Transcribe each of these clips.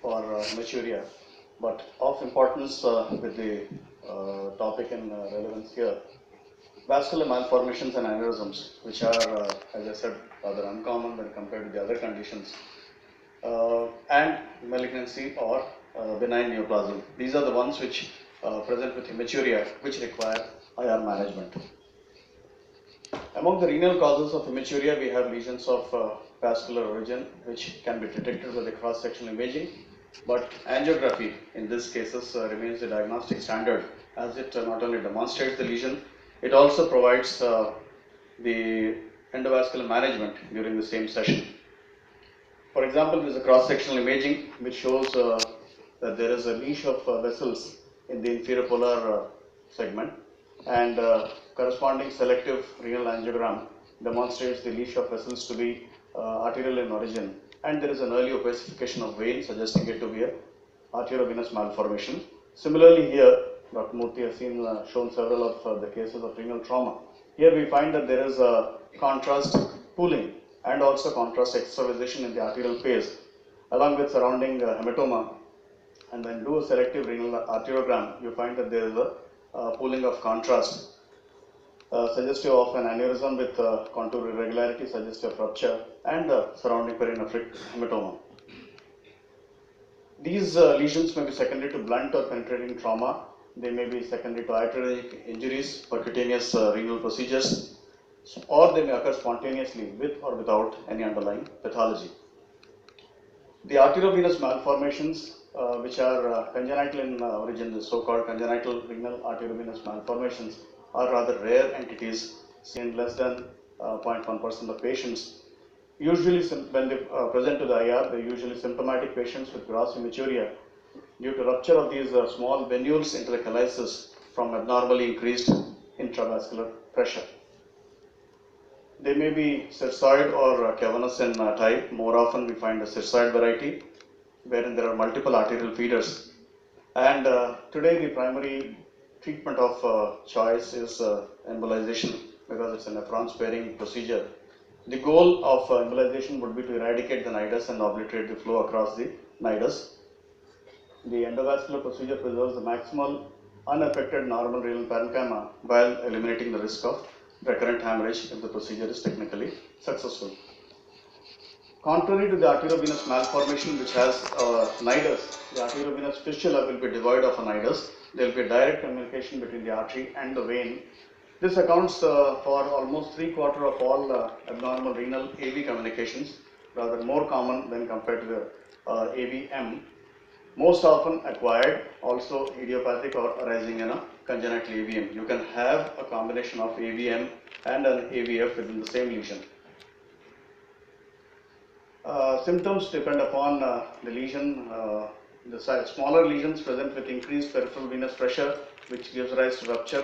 for hematuria, but of importance with the topic and relevance here. Vascular malformations and aneurysms, which are, as I said, rather uncommon when compared to the other conditions, and malignancy or benign neoplasm. These are the ones which present with hematuria, which require IR management. Among the renal causes of hematuria, we have lesions of vascular origin, which can be detected with the cross-sectional imaging, but angiography in these cases remains the diagnostic standard, as it not only demonstrates the lesion, it also provides the endovascular management during the same session. For example, there is a cross-sectional imaging which shows that there is a niche of vessels in the inferior polar segment, and corresponding selective renal angiogram demonstrates the niche of vessels to be arterial in origin, and there is an early opacification of vein suggesting it to be a arterovenous malformation. Similarly here, Dr. Murthy has shown several of the cases of renal trauma. Here we find that there is a contrast pooling and also contrast extravasation in the arterial phase, along with surrounding hematoma. And when you do a selective renal arteriogram, you find that there is a pooling of contrast, suggestive of an aneurysm with contour irregularity, suggestive of rupture, and surrounding perinephric hematoma. These lesions may be secondary to blunt or penetrating trauma. They may be secondary to iatrogenic injuries, percutaneous renal procedures, or they may occur spontaneously with or without any underlying pathology. The arterovenous malformations, which are congenital in origin, the so-called congenital renal arterovenous malformations, are rather rare entities, seen in less than 0.1% of patients. Usually, when they present to the IR, they are usually symptomatic patients with gross hematuria due to rupture of these small venules into the calyces from abnormally increased intravascular pressure. They may be cirrhoid or cavernous in type. More often we find a cirrhoid variety, wherein there are multiple arterial feeders. And today the primary treatment of choice is embolization, because it's a nephron sparing procedure. The goal of embolization would be to eradicate the nidus and obliterate the flow across the nidus. The endovascular procedure preserves the maximal unaffected normal renal parenchyma while eliminating the risk of recurrent hemorrhage if the procedure is technically successful. Contrary to the arterovenous malformation, which has nidus, the arterovenous fistula will be devoid of a nidus. There will be a direct communication between the artery and the vein. This accounts for almost 3/4 of all abnormal renal AV communications, rather more common when compared to the AVM. Most often acquired, also idiopathic or arising in a congenital AVM. You can have a combination of AVM and an AVF within the same lesion. Symptoms depend upon the lesion. The smaller lesions present with increased peripheral venous pressure, which gives rise to rupture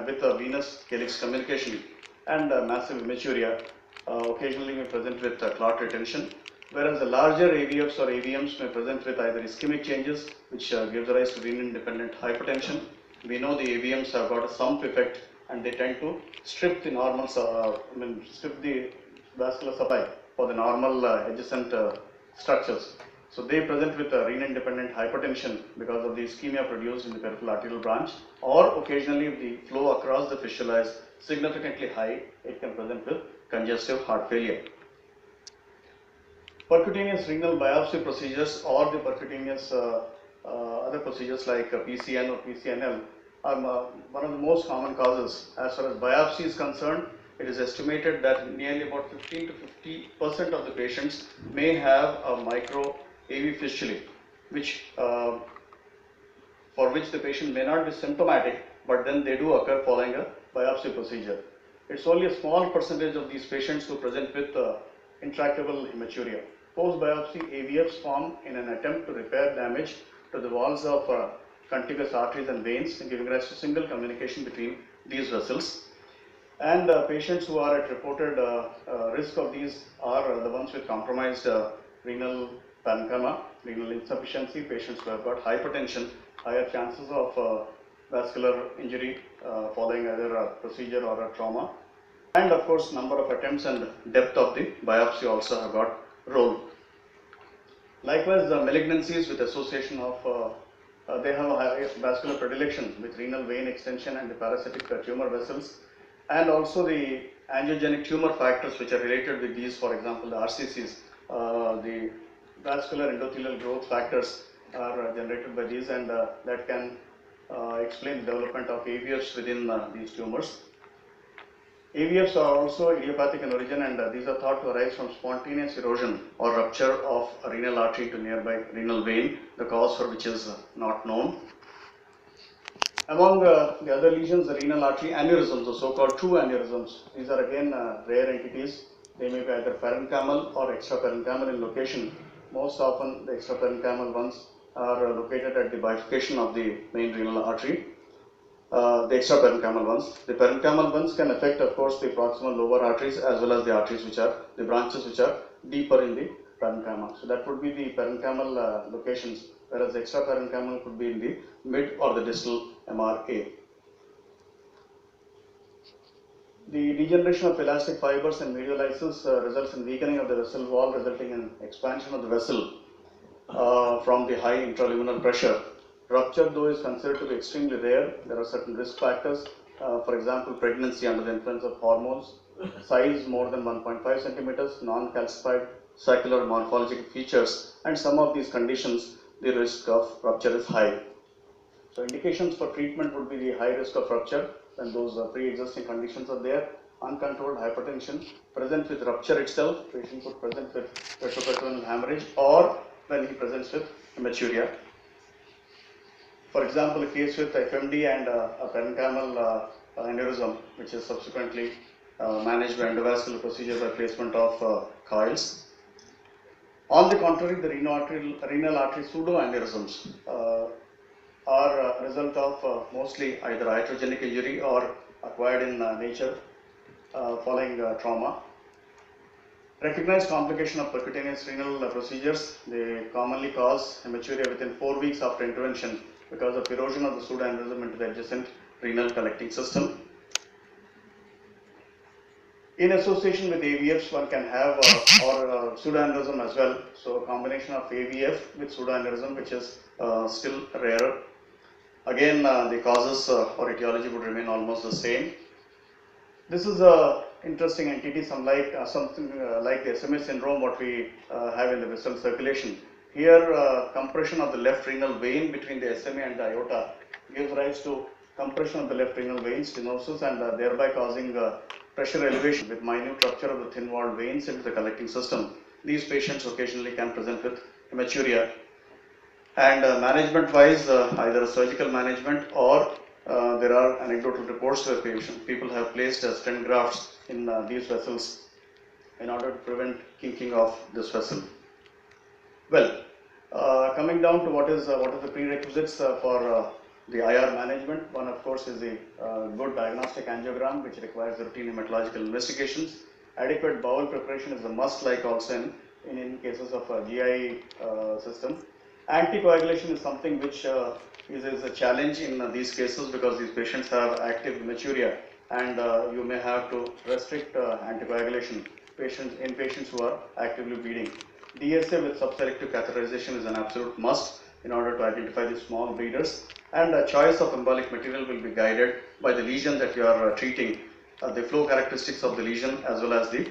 with a venous calyx communication, and massive hematuria. Occasionally may present with clot retention, whereas the larger AVFs or AVMs may present with either ischemic changes, which gives rise to renin-dependent hypertension. We know the AVMs have got a sump effect, and they tend to strip the normal, strip the vascular supply for the normal adjacent structures. So they present with renin-dependent hypertension because of the ischemia produced in the peripheral arterial branch, or occasionally if the flow across the fistula is significantly high, it can present with congestive heart failure. Percutaneous renal biopsy procedures or the percutaneous other procedures like PCN or PCNL are one of the most common causes. As far as biopsy is concerned, it is estimated that nearly about 15 to 50% of the patients may have a micro AV fistulae, which for which the patient may not be symptomatic, but then they do occur following a biopsy procedure. It's only a small percentage of these patients who present with intractable hematuria. Post-biopsy AVFs form in an attempt to repair damage to the walls of contiguous arteries and veins, giving rise to single communication between these vessels. And patients who are at reported risk of these are the ones with compromised renal parenchyma, renal insufficiency, patients who have got hypertension, higher chances of vascular injury following either a procedure or a trauma, and of course number of attempts and depth of the biopsy also have got role. Likewise, malignancies with association of they have a high vascular predilection with renal vein extension and the parasitic tumor vessels, and also the angiogenic tumor factors which are related with these, for example, the RCCs, the vascular endothelial growth factors are generated by these, and that can explain the development of AVFs within these tumors. AVFs are also idiopathic in origin, and these are thought to arise from spontaneous erosion or rupture of a renal artery to nearby renal vein, the cause for which is not known. Among the other lesions, the renal artery aneurysms, the so-called true aneurysms, these are again rare entities. They may be either parenchymal or extraparenchymal in location. Most often, the extraparenchymal ones are located at the bifurcation of the main renal artery. The extraparenchymal ones. The parenchymal ones can affect, of course, the proximal lower arteries as well as the arteries which are the branches which are deeper in the parenchyma. So that would be the parenchymal locations, whereas the extraparenchymal could be in the mid or the distal MRA. The degeneration of elastic fibers and mediolysis results in weakening of the vessel wall, resulting in expansion of the vessel from the high intraluminal pressure. Rupture, though, is considered to be extremely rare. There are certain risk factors, for example, pregnancy under the influence of hormones, size more than 1.5 centimeters, non-calcified saccular morphological features, and some of these conditions, the risk of rupture is high. So indications for treatment would be the high risk of rupture when those pre-existing conditions are there, uncontrolled hypertension, present with rupture itself, patient could present with retroperitoneal hemorrhage, or when he presents with hematuria. For example, a case with FMD and a parenchymal aneurysm, which is subsequently managed by endovascular procedure by placement of coils. On the contrary, the renal artery pseudoaneurysms are a result of mostly either iatrogenic injury or acquired in nature following trauma. Recognized complication of percutaneous renal procedures, they commonly cause hematuria within 4 weeks after intervention because of erosion of the pseudoaneurysm into the adjacent renal collecting system. In association with AVFs, one can have or pseudoaneurysm as well. So a combination of AVF with pseudoaneurysm, which is still rarer. Again, the causes or etiology would remain almost the same. This is a interesting entity, something like the SMA syndrome, what we have in the vessel circulation. Here, compression of the left renal vein between the SMA and the aorta gives rise to compression of the left renal vein, stenosis, and thereby causing pressure elevation with minute rupture of the thin-walled veins into the collecting system. These patients occasionally can present with hematuria. And management-wise, either a surgical management or there are anecdotal reports where people have placed stent grafts in these vessels in order to prevent kinking of this vessel. Well, coming down to what is the prerequisites for the IR management. One, of course, is the good diagnostic angiogram, which requires routine hematological investigations. Adequate bowel preparation is a must, like also in cases of GI system. Anticoagulation is something which is a challenge in these cases because these patients have active hematuria, and you may have to restrict anticoagulation in patients who are actively bleeding. DSA with subselective catheterization is an absolute must in order to identify the small bleeders, and a choice of embolic material will be guided by the lesion that you are treating, the flow characteristics of the lesion as well as the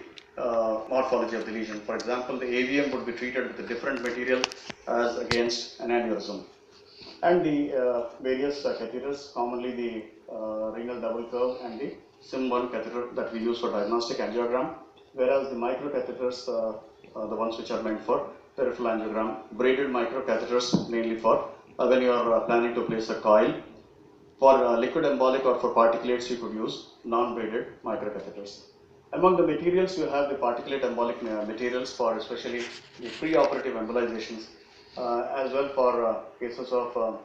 morphology of the lesion. For example, the AVM would be treated with a different material as against an aneurysm. And the various catheters, commonly the renal double curve and the SIM1 catheter that we use for diagnostic angiogram, whereas the microcatheters, the ones which are meant for peripheral angiogram, braided microcatheters mainly for when you are planning to place a coil. For liquid embolic or for particulates, you could use non-braided microcatheters. Among the materials, you have the particulate embolic materials for especially the preoperative embolizations, as well for cases of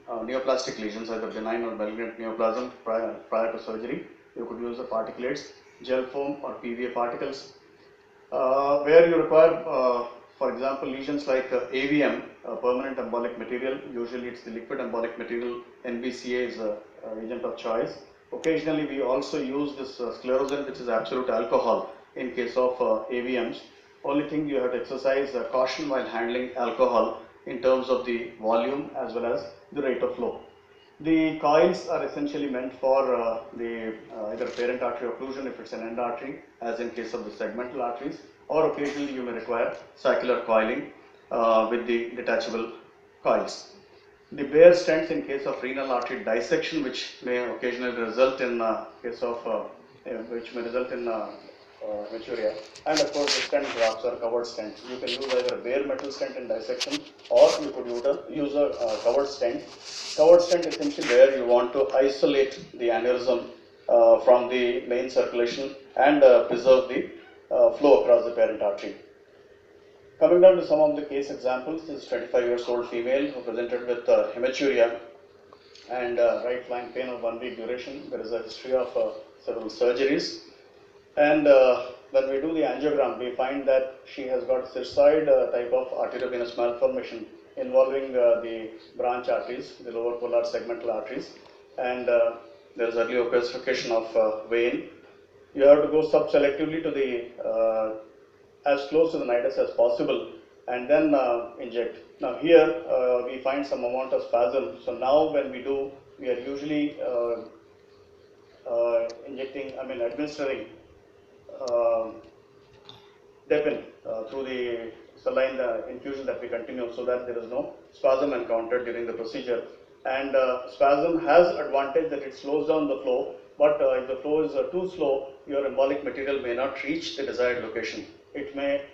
neoplastic lesions, either benign or malignant neoplasm prior to surgery. You could use the particulates, gel foam or PVA particles. Where you require, for example, lesions like AVM, permanent embolic material, usually it's the liquid embolic material, NBCA is an agent of choice. Occasionally we also use this sclerosant, which is absolute alcohol in case of AVMs. Only thing you have to exercise caution while handling alcohol in terms of the volume as well as the rate of flow. The coils are essentially meant for the either parent artery occlusion if it's an end artery, as in case of the segmental arteries, or occasionally you may require saccular coiling with the detachable coils. The bare stents in case of renal artery dissection, which may occasionally result in hematuria, and of course the stent grafts or covered stent. You can use either a bare metal stent in dissection, or you could use a covered stent. Covered stent essentially where you want to isolate the aneurysm from the main circulation and preserve the flow across the parent artery. Coming down to some of the case examples, this 25 years old female who presented with hematuria and right flank pain of 1 week duration. There is a history of several surgeries, and when we do the angiogram, we find that she has got cystoid type of arterovenous malformation involving the branch arteries, the lower polar segmental arteries, and there is early opacification of vein. You have to go subselectively to the as close to the nidus as possible and then inject. Now here we find some amount of spasm. So now when we do, we are usually administering Depin through the saline infusion that we continue, so that there is no spasm encountered during the procedure. And spasm has advantage that it slows down the flow, but if the flow is too slow, your embolic material may not reach the desired location. It may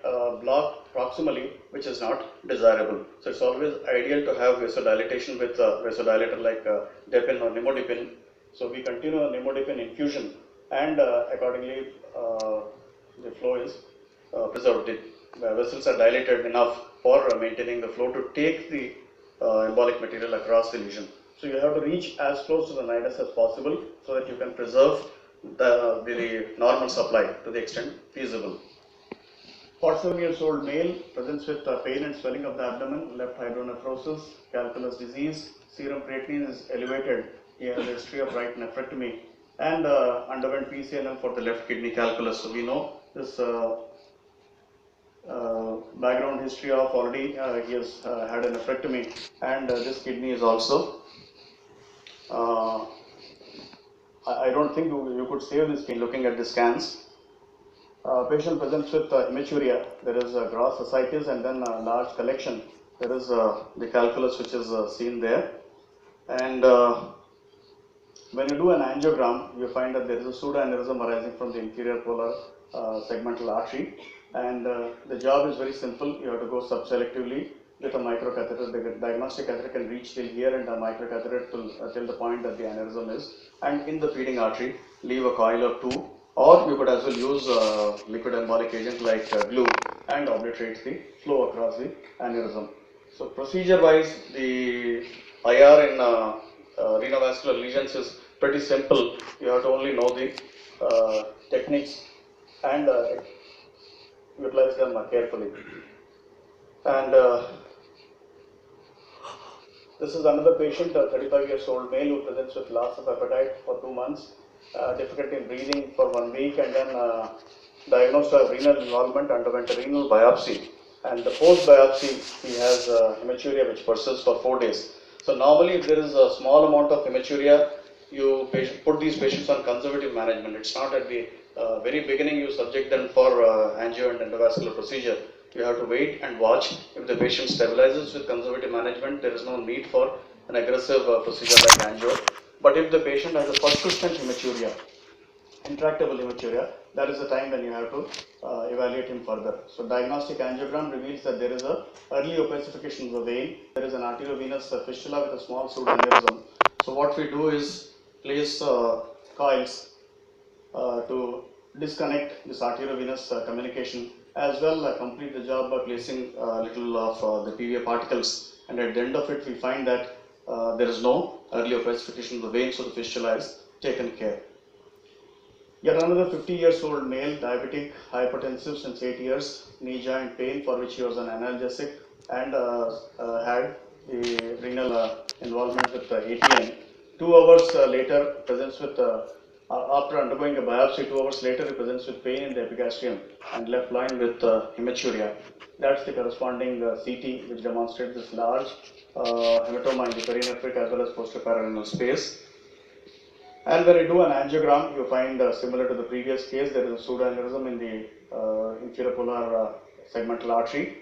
block proximally, which is not desirable. So it's always ideal to have vasodilatation with vasodilator like Depin or nimodipine. So we continue a nimodipine infusion, and accordingly the flow is preserved. The vessels are dilated enough for maintaining the flow to take the embolic material across the lesion. So you have to reach as close to the nidus as possible so that you can preserve the normal supply to the extent feasible. 47 years old male presents with pain and swelling of the abdomen, left hydronephrosis, calculus disease, serum creatinine is elevated. He has a history of right nephrectomy and underwent PCLM for the left kidney calculus. So we know this background history of already he has had a nephrectomy, and this kidney is also I don't think you could save this kidney looking at the scans. Patient presents with hematuria. There is a gross ascites and then a large collection. There is the calculus which is seen there, and when you do an angiogram, you find that there is a pseudoaneurysm arising from the inferior polar segmental artery, and the job is very simple. You have to go subselectively with a microcatheter. The diagnostic catheter can reach till here, and a microcatheter till the point that the aneurysm is, and in the feeding artery leave a coil or two, or you could as well use liquid embolic agent like glue and obliterate the flow across the aneurysm. So procedure wise, the IR in renovascular lesions is pretty simple. You have to only know the techniques and utilize them carefully. And this is another patient, a 35 years old male who presents with loss of appetite for 2 months, difficulty in breathing for 1 week, and then diagnosed with renal involvement, underwent a renal biopsy. And the post biopsy, he has hematuria which persists for 4 days. So normally if there is a small amount of hematuria, you put these patients on conservative management. It's not at the very beginning you subject them for angio and endovascular procedure. You have to wait and watch. If the patient stabilizes with conservative management, there is no need for an aggressive procedure like angio. But if the patient has a persistent hematuria, intractable hematuria, that is the time when you have to evaluate him further. So diagnostic angiogram reveals that there is a early opacification of the vein. There is an arterovenous fistula with a small pseudoaneurysm. So what we do is place coils to disconnect this arterovenous communication, as well complete the job by placing a little of the PVA particles, and at the end of it we find that there is no early opacification of the vein, so the fistula is taken care. Yet another 50 years old male, diabetic, hypertensive since 8 years, knee joint pain for which he was an analgesic, and had the renal involvement with ATM. 2 hours later presents with After undergoing a biopsy 2 hours later, he presents with pain in the epigastrium and left line with hematuria. That's the corresponding CT which demonstrates this large hematoma in the perinephric as well as posterior space. And when you do an angiogram, you find similar to the previous case, there is a pseudoaneurysm in the inferior polar segmental artery.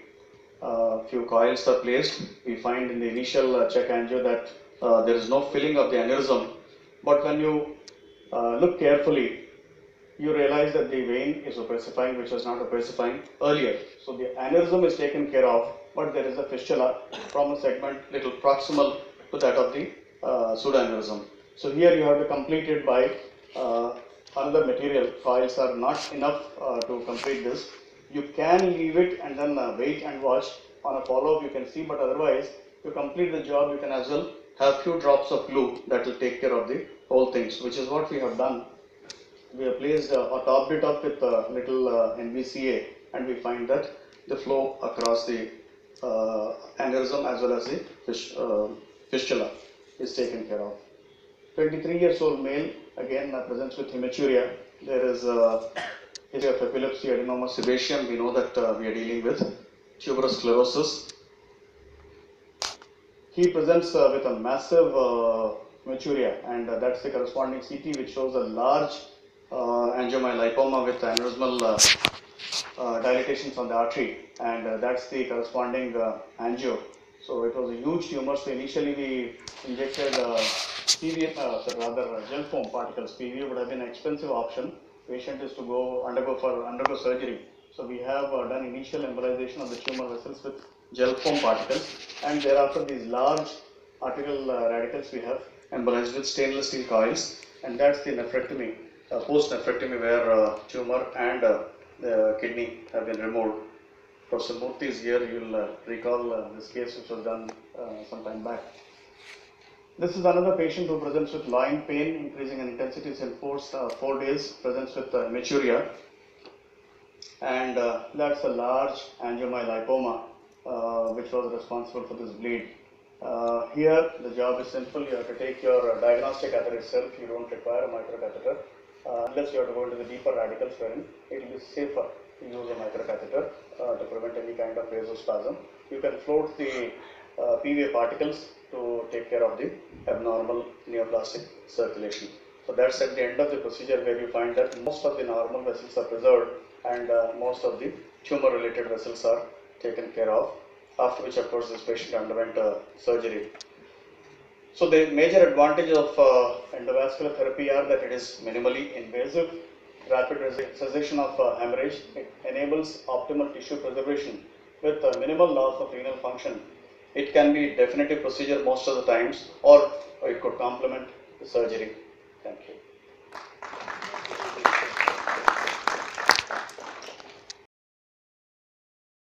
Few coils are placed. We find in the initial check angio that there is no filling of the aneurysm, but when you look carefully, you realize that the vein is opacifying, which was not opacifying earlier. So the aneurysm is taken care of, but there is a fistula from a segment little proximal to that of the pseudoaneurysm. So here you have to complete it by another material. Coils are not enough to complete this. You can leave it and then wait and watch. On a follow-up you can see, but otherwise to complete the job you can as well have few drops of glue that will take care of the whole things, which is what we have done. We have placed or topped it up with a little NVCA, and we find that the flow across the aneurysm as well as the fistula is taken care of. 23 years old male, again presents with hematuria. There is a history of epilepsy, adenoma sebaceum. We know that we are dealing with tuberous sclerosis. He presents with a massive hematuria, and that's the corresponding CT which shows a large angiomyolipoma with aneurysmal dilatations on the artery, and that's the corresponding angio. So it was a huge tumor. So initially we injected PVA, gel foam particles. PVA would have been an expensive option. Patient is to undergo surgery. So we have done initial embolization of the tumor vessels with gel foam particles, and thereafter these large arterial radicals we have embolized with stainless steel coils, and that's the nephrectomy, post nephrectomy, where tumor and the kidney have been removed. Professor Murthy is here. You will recall this case which was done some time back. This is another patient who presents with loin pain increasing in intensity since 4 days, presents with hematuria, and that's a large angiomyolipoma which was responsible for this bleed. Here the job is simple. You have to take your diagnostic catheter itself. You don't require a microcatheter unless you have to go into the deeper radicals, wherein it will be safer to use a microcatheter to prevent any kind of vasospasm. You can float the PVA particles to take care of the abnormal neoplastic circulation. So that's at the end of the procedure, where you find that most of the normal vessels are preserved and most of the tumor related vessels are taken care of, after which of course this patient underwent surgery. So the major advantage of endovascular therapy are that it is minimally invasive, rapid cessation of hemorrhage, it enables optimal tissue preservation with minimal loss of renal function. It can be definitive procedure most of the times, or it could complement the surgery. Thank you.